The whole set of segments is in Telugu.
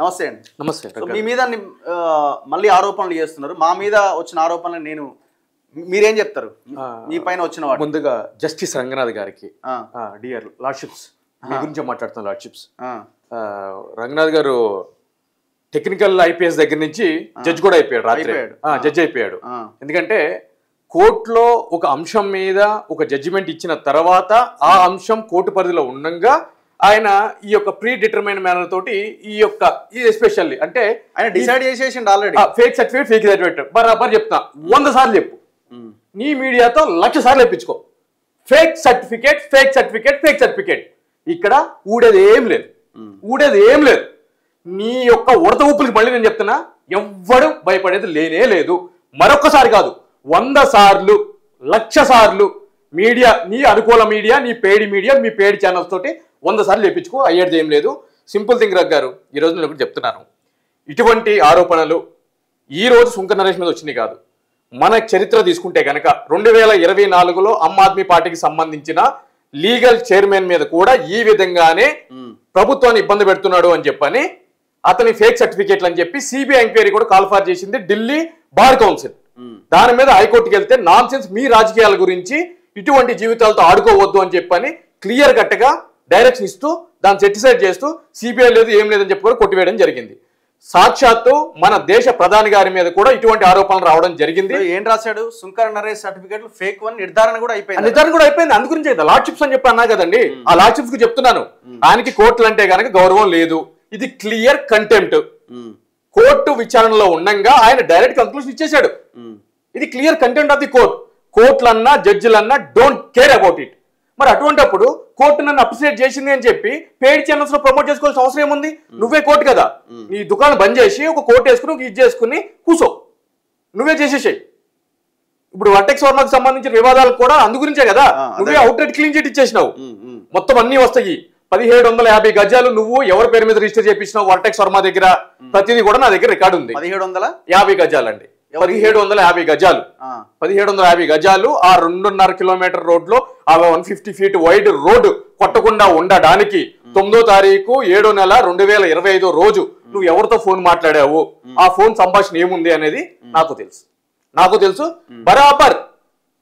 నమస్తే అండి. నమస్తే. మీ మీద మళ్ళీ ఆరోపణలు చేస్తున్నారు. మా మీద వచ్చిన ఆరోపణలు మీరేం చెప్తారు? మీ పైన వచ్చిన వాడు ముందుగా జస్టిస్ రంగనాథ్ గారికి డియర్ లార్డ్షిప్స్ మీ గురించి మాట్లాడుతున్న లార్డ్షిప్స్. రంగనాథ్ గారు టెక్నికల్ ఐపీఎస్ దగ్గర నుంచి జడ్జ్ కూడా అయిపోయాడు, రాత్రి జడ్జ్ అయిపోయాడు. ఎందుకంటే కోర్టులో ఒక అంశం మీద ఒక జడ్జిమెంట్ ఇచ్చిన తర్వాత ఆ అంశం కోర్టు పరిధిలో ఉండగా ఆయన ఈ యొక్క ప్రీ డిటర్మైన్ మేనర్ తోటి ఈ యొక్క ఎస్పెషల్లీ అంటే ఆయన డిసైడ్ చేసేసిండు ఆల్రెడీ. ఫేక్ సర్టిఫికేట్ బరాబర్ చెప్తా, 100 సార్లు చెప్పు, నీ మీడియాతో 1,00,000 సార్లు చెప్పించుకో. Fake certificate. ఇక్కడ ఊడేది ఏం లేదు. నీ యొక్క ఉడత ఊపులకి మళ్ళీ నేను చెప్తున్నా, ఎవ్వడు భయపడేది లేనే లేదు. మరొక్కసారి కాదు, 100 సార్లు 1,00,000 సార్లు మీడియా, నీ అనుకూల మీడియా, నీ పేడి మీడియా, మీ పేడి ఛానల్స్ తోటి 100 సార్లు చెప్పించుకో, అయ్యేది ఏం లేదు. సింపుల్ థింగ్ రగ్ గారు, ఈరోజు నేను ఒకటి చెప్తున్నాను, ఇటువంటి ఆరోపణలు ఈ రోజు సుంకర నరేష్ మీద వచ్చినాయి కాదు. మన చరిత్ర తీసుకుంటే కనుక 2024లో ఆమ్ ఆద్మీ పార్టీకి సంబంధించిన లీగల్ చైర్మన్ మీద కూడా ఈ విధంగానే ప్రభుత్వాన్ని ఇబ్బంది పెడుతున్నాడు అని చెప్పని అతని ఫేక్ సర్టిఫికేట్లు అని చెప్పి సిబిఐ ఎంక్వైరీ కూడా కాల్ఫార్ చేసింది ఢిల్లీ బార్ కౌన్సిల్. దాని మీద హైకోర్టుకి వెళ్తే నాన్ సెన్స్, మీ రాజకీయాల గురించి ఇటువంటి జీవితాలతో ఆడుకోవద్దు అని చెప్పని క్లియర్ కట్ గా డైరెక్షన్ ఇస్తూ దాన్ని సెటిసైడ్ చేస్తూ సిబిఐ లేదు ఏం లేదని చెప్పి కూడా కొట్టివేయడం జరిగింది. సాక్షాత్తు మన దేశ ప్రధాని గారి మీద కూడా ఇటువంటి ఆరోపణలు రావడం జరిగింది. ఏం రాశాడు? Sunkara Naresh certificate fake one నిర్ధారణ కూడా అయిపోయింది. అందు గురించి లార్డ్షిప్స్ అని చెప్పి అన్నా కదండి, ఆ లార్డ్షిప్స్ కు చెప్తున్నాను, ఆయనకి కోర్టులు అంటే కనుక గౌరవం లేదు. ఇది క్లియర్ కంటెంప్ట్. కోర్టు విచారణలో ఉండగా ఆయన డైరెక్ట్ కంక్లూషన్ ఇచ్చేశాడు. ఇది clear contempt of the court. కోర్టులన్నా జడ్జిలన్నా డోంట్ కేర్ అబౌట్ ఇట్. మరి అటువంటిప్పుడు కోర్టు నన్ను అప్రిషియేట్ చేసింది అని చెప్పి పేడ్ ఛానల్స్ లో ప్రమోట్ చేసుకోవాల్సిన అవసరం ఏముంది? నువ్వే కోర్టు కదా, నీ దుకాణం బంద్ చేసి ఒక కోర్టు వేసుకుని ఇది చేసుకుని కూసో, నువ్వే చేసేసాయి. ఇప్పుడు వర్టెక్స్ వర్మకు సంబంధించిన వివాదాలకు కూడా అందు గురించే కదా నువ్వే అవుట్ రైట్ క్లీన్ చిట్ ఇచ్చేసినావు. మొత్తం అన్ని వస్తాయి. 1750 గజాలు నువ్వు ఎవరి పేరు మీద రిజిస్టర్ చేయించినావు వర్టెక్స్ వర్మ దగ్గర, ప్రతిదీ కూడా నా దగ్గర రికార్డు ఉంది. 1750 గజాలండి, 1750 గజాలు. 1750 గజాలు ఆ 2.5 కిలోమీటర్ రోడ్ లో ఆ 150 ఫీట్ వైడ్ రోడ్డు కొట్టకుండా ఉండడానికి 9వ తారీఖు 7వ నెల 2025 రోజు నువ్వు ఎవరితో ఫోన్ మాట్లాడావు, ఆ ఫోన్ సంభాషణ ఏముంది అనేది నాకు తెలుసు. బరాబర్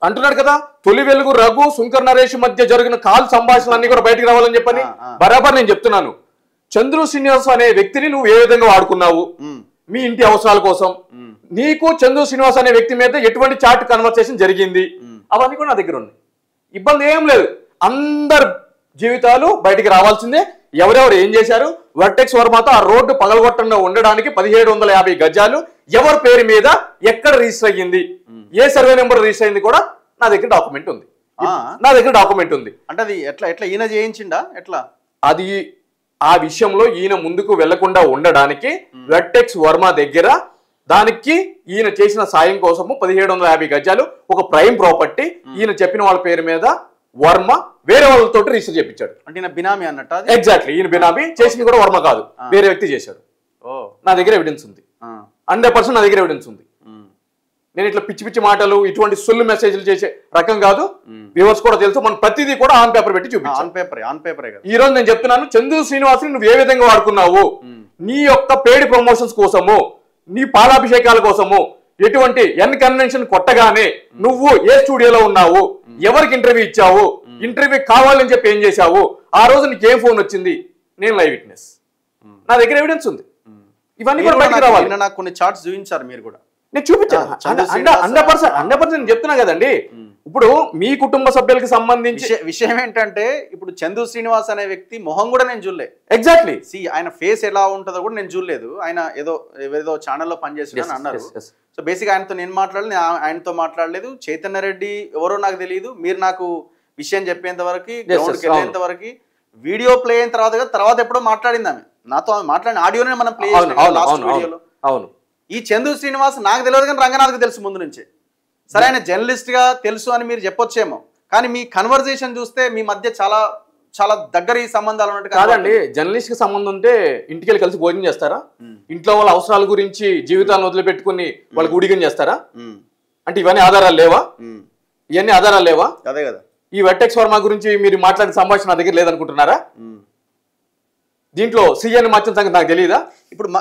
అంటున్నాడు కదా, తొలి వెలుగు రఘు సుంకర నరేష్ మధ్య జరిగిన కాల్ సంభాషణలన్నీ కూడా బయటకు రావాలని చెప్పని బరాబర్ నేను చెప్తున్నాను. చంద్రు శ్రీనివాస్ అనే వ్యక్తిని నువ్వు ఏ విధంగా వాడుకున్నావు మీ ఇంటి అవసరాల కోసం, నీకు చంద్రు శ్రీనివాస్ అనే వ్యక్తి మీద ఎటువంటి చాట్ కన్వర్సేషన్ జరిగింది, అవన్నీ కూడా నా దగ్గర ఉన్నాయి. ఇబ్బంది ఏం లేదు. అందరు జీవితాలు బయటికి రావాల్సిందే. ఎవరెవరు ఏం చేశారు, వర్టెక్స్ వర్మతో ఆ రోడ్డు పగలగొట్టకుండా ఉండడానికి 1750 గజాలు ఎవరి పేరు మీద ఎక్కడ రిజిస్టర్ అయ్యింది, ఏ సర్వే నెంబర్ రిజిస్టర్ అయింది కూడా నా దగ్గర డాక్యుమెంట్ ఉంది. అంటే అది ఎట్లా ఈయన చేయించిండా? ఎట్లా అది ఆ విషయంలో ఈయన ముందుకు వెళ్లకుండా ఉండడానికి వర్టెక్స్ వర్మ దగ్గర దానికి ఈయన చేసిన సాయం కోసము 1750 గజాలు ఒక ప్రైమ్ ప్రాపర్టీ ఈయన చెప్పిన వాళ్ళ పేరు మీద వర్మ వేరే వాళ్ళతో రిజిస్టర్ చేయించాడు. అంటే ఈయన బినామీ అన్నట్టు. ఎగ్జాక్ట్లీ, ఈయన బినామీ. చేసింది కూడా వర్మ కాదు, వేరే వ్యక్తి చేశాడు. నా దగ్గర ఎవిడెన్స్ ఉంది, 100% నా దగ్గర ఎవిడెన్స్ ఉంది. నేను ఇట్లా పిచ్చి పిచ్చి మాటలు ఇటువంటి సొల్లు మెసేజ్లు చేసే రకం కాదు. వ్యూవర్స్ కూడా తెలుసు, మనం ప్రతిదీ కూడా ఆన్ పేపర్ పెట్టి చూపించాం. ఈ రోజు నేను చెప్తున్నాను, చంద్రు శ్రీనివాస్ని నువ్వు ఏ విధంగా వాడుకున్నావు, నీ యొక్క పేడ్ ప్రమోషన్స్ కోసము, నీ పాలాభిషేకాల కోసము, ఎటువంటి కన్వెన్షన్ కొట్టగానే నువ్వు ఏ స్టూడియోలో ఉన్నావు, ఎవరికి ఇంటర్వ్యూ ఇచ్చావు, ఇంటర్వ్యూ కావాలని చెప్పి ఏం చేశావు, ఆ రోజు నీకు ఏం ఫోన్ వచ్చింది, నేను లైవ్ విట్నెస్, నా దగ్గర ఎవిడెన్స్ ఉంది. ఇవన్నీ కూడా బయటకు రావాలి. నాకు కొన్ని చార్ట్స్ చూపించారు మీరు కూడా, నేను చూపించాను. 100% చెప్తున్నా కదండి. ఇప్పుడు మీ కుటుంబ సభ్యులకి సంబంధించి విషయం ఏంటంటే, ఇప్పుడు చందు శ్రీనివాస్ అనే వ్యక్తి మొహం కూడా నేను చూడలే. ఎగ్జాక్ట్లీ, ఆయన ఫేస్ ఎలా ఉంటుందో కూడా నేను చూడలేదు. ఆయన ఏదో ఛానల్లో పనిచేస్తున్నాను అన్నారు. సో బేసిక్ ఆయనతో నేను మాట్లాడలేదు, ఆయనతో మాట్లాడలేదు. చైతన్య రెడ్డి ఎవరో నాకు తెలియదు. మీరు నాకు విషయం చెప్పేంత వరకు, గ్రౌండ్కి వెళ్ళేంత వరకు, వీడియో ప్లే అయిన తర్వాత ఎప్పుడో మాట్లాడింది ఆమె నాతో. మాట్లాడిన ఆడియోనే మనం ప్లే చేయాలి. అవును, ఈ చందు శ్రీనివాస్ నాకు తెలియదు కానీ రంగనాథ్కి తెలుసు ముందు నుంచే. సరే, ఆయన జర్నలిస్ట్ గా తెలుసు అని మీరు చెప్పొచ్చేమో, కానీ మీ కన్వర్జేషన్ చూస్తే మీ మధ్య చాలా చాలా దగ్గర ఈ సంబంధాలు ఉన్నట్టు కాదండి. జర్నలిస్ట్ కి సంబంధం ఉంటే ఇంటికి వెళ్ళి కలిసి భోజనం చేస్తారా? ఇంట్లో వాళ్ళ అవసరాల గురించి జీవితాలను వదిలిపెట్టుకుని వాళ్ళకి ఊడిగం చేస్తారా? అంటే ఇవన్నీ ఆధారాలు లేవా? ఇవన్నీ ఆధారాలు లేవా? అదే కదా. ఈ వర్టెక్స్ వర్మ గురించి మీరు మాట్లాడిన సంభాషణ నా దగ్గర లేదనుకుంటున్నారా? దీంట్లో సీఎన్ మార్చిన సంగతి నాకు తెలియదా?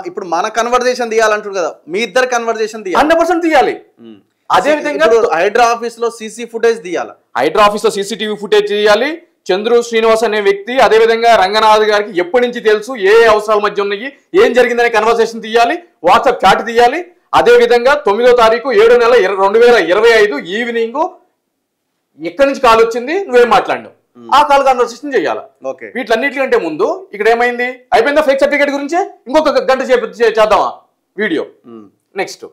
ఇప్పుడు మన కన్వర్జేషన్ తీయాలంటారు కదా, మీ ఇద్దరు కన్వర్జేషన్ తీయాలి, 100% తీయాలి. అదే విధంగా హైడ్రా ఆఫీస్ లో సీసీ ఫుటేజ్ తీయాలి, హైడ్రా ఆఫీస్ లో CCTV ఫుటేజ్ తీయాలి. చంద్రు శ్రీనివాస్ అనే వ్యక్తి, అదే విధంగా రంగనాథ్ గారికి ఎప్పటి నుంచి తెలుసు, ఏ అవసరాల మధ్య ఉన్నాయి, ఏం జరిగిందనే కన్వర్సేషన్ తీయాలి, వాట్సాప్ చాట్ తీయాలి. అదే విధంగా 9వ తారీఖు 7వ నెల 2025 ఈవినింగ్ ఎక్కడి నుంచి కాల్ వచ్చింది, నువ్వేం మాట్లాడినావు, ఆ కాల్ కన్వర్సేషన్ చేయాలి. వీటిలన్నిటికంటే ముందు ఇక్కడ ఏమైంది, అయిపోయిందా ఫేక్ సర్టిఫికేట్ గురించి ఇంకొక గంట చేద్దామా వీడియో. నెక్స్ట్